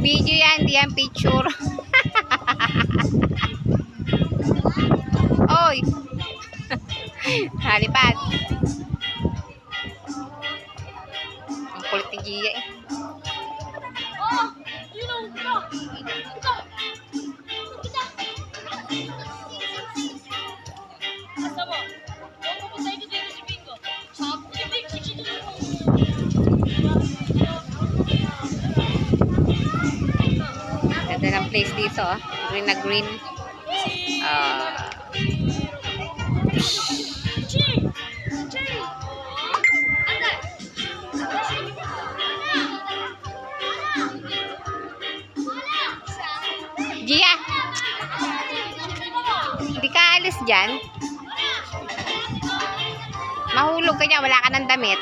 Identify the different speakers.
Speaker 1: Video yan, di yan picture. Oy. Halipad. Ang kulit ni Gia eh. Ganda ng place dito, oh. Green na green. Gia, hindi ka alis dyan. Mahulog ka dyan, wala ka ng damit.